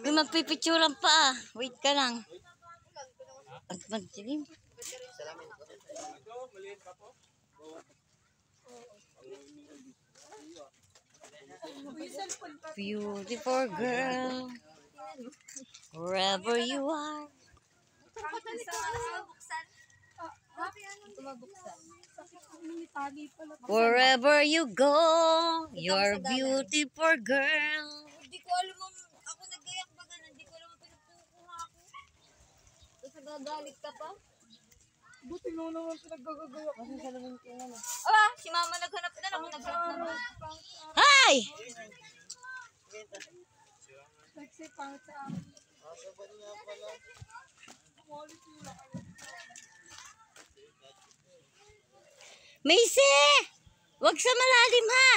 May magpipicturan pa ah. Wait ka lang. At magdilim. Beautiful girl, wherever you are. Wherever you go, you're beautiful girl. Hindi ko alam ako nagayak ba ganun. Hindi ko alam ang pinagkukuha ako. Tapos nagagalit ka pa. Buti mo naman pinagagagawa ko. Kasi sa naman ko naman. Ah, si mama naghanap na. Ako naghanap naman. Hi! Nagsipang sa amin. Macy! Wag sa malalim ha!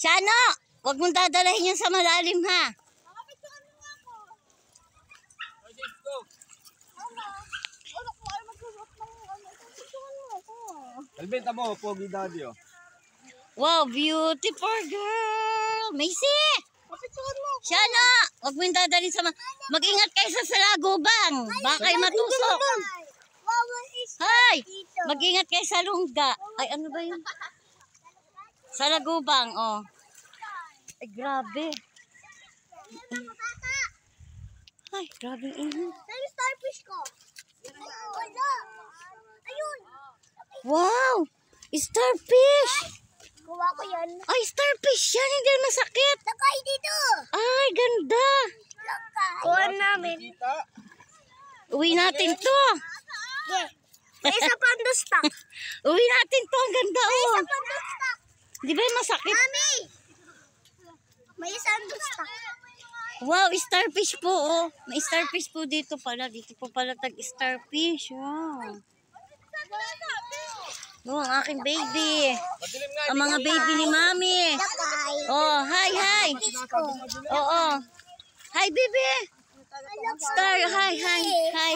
Shano! Wag mong dadalahin yan sa malalim ha! Albenta mo, pogi daddy oh. Wow, beautiful girl! Macy! Shano! Wag mong dadalhin sa mag-ingat kayo sa salagubang! Baka kayo matusok! Hi! Mag-ingat kayo sa lungga! Ay, ano ba yun? Sa lagubang, oh. Ay, grabe. Ay, grabe inyo. Saan starfish ko? Wala. Ayun. Wow! Starfish! Kuha ko yan. Ay, starfish yan! Hindi yan masakit! Lakay dito. Ay, ganda! Lakay. Kuha namin. Uwi natin to! Yeah. May isa pang stock. Uwi natin to! Ang ganda, May oh! isa pang stock. Di ba yung masakit? Mami! May isang stock. Wow, starfish po, oh. May starfish po dito pala. Dito po pala tag-starfish. Wow. Oh, ang aking baby. Ang mga baby ni Mami. Lakay. Oh, hi, hi. Oo. Hi, baby. Star, hi, hi, hi.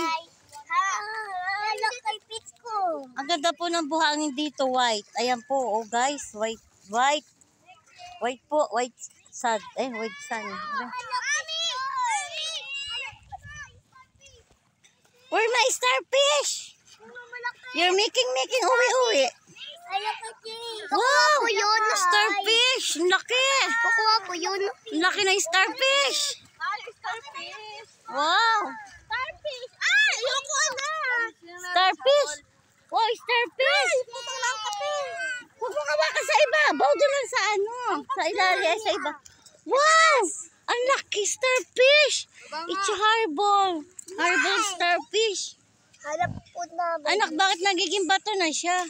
Lakay pitch ko. Ang ganda po ng buhangin dito, white. Ayan po, oh guys, white, white. White po, white sun. White sun. Where my starfish? You're making uwi-uwi. Wow, yun. starfish. Ang laki. Kukuha ko yun. Ang laki na yung starfish. Starfish. Wow. Starfish. Ah, ayoko na. Starfish. Wow, starfish. Putang lang kape. Huwag mo hawakan sa iba. Baw doon lang sa ano. Sa ilalim, sa iba. Wow. Ang laki starfish. It's a harbor. Harbor starfish. Hanap po namin. Anak, bakit nagiging bato na siya?